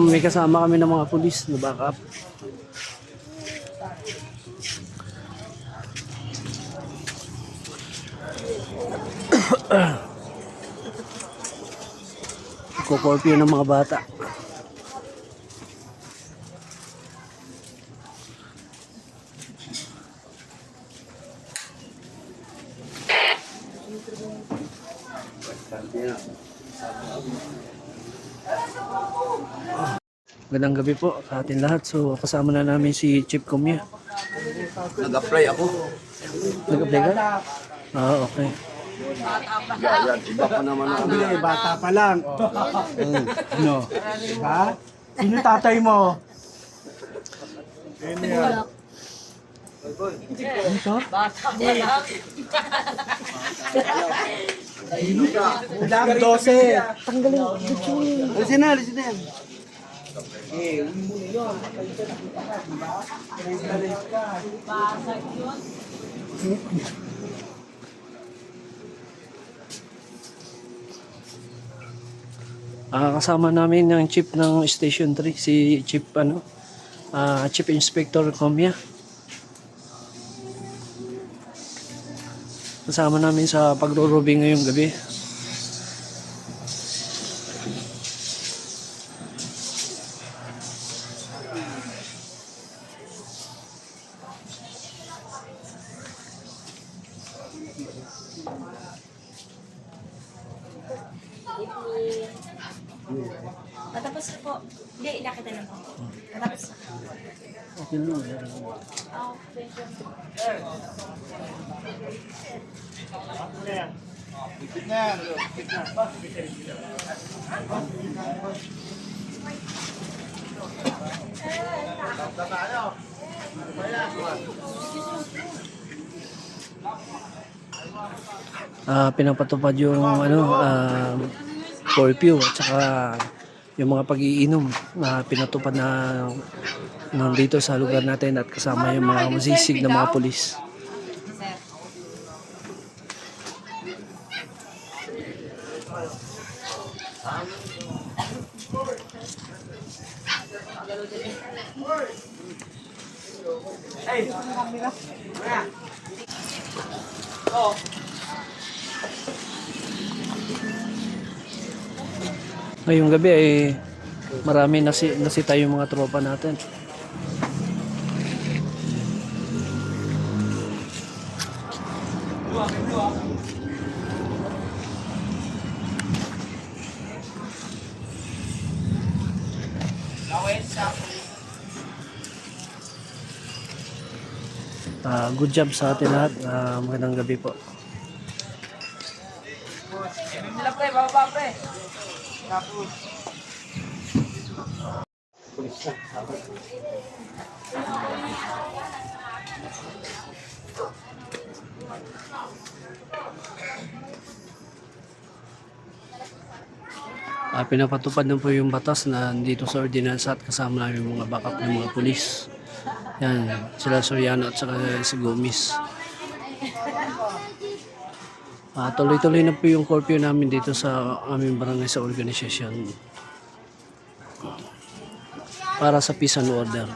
May kasama kami ng mga pulis na backup. Kukorpyo ng mga bata. Magandang gabi po sa atin lahat. So kasama na namin si Chief Comia. Nag-apply ako. Nag-apply ka? Ah, okay. Yan, iba pa naman ako. Bata pa lang. No. Ha? Sino tatay mo? Ito? Bata pa lang. Ulang 12. Tanggalin. Alisin na, alisin na yan. Kasama namin ng Chief ng Station 3, si Chief Chief Inspector Comia. Kasama namin sa pagro-robing ngayong gabi. Matapos na po. Hindi, nakita na po. Matapos na. Okay lang. Pinapatupad yung curfew at saka yung mga pag-iinom na pinatupad na nandito sa lugar natin at kasama yung mga masisig na mga pulis. Ngayong gabi ay marami nasita yung mga tropa natin. Good job sa atin lahat. Magandang gabi po. Pinapatupad na po yung batas na dito sa ordinansa at kasama namin yung mga backup ng mga pulis. Yan, sila Soriano at saka si Gomez. Tuloy-tuloy na po yung curfew namin dito sa aming barangay sa organisasyon para sa peace and order.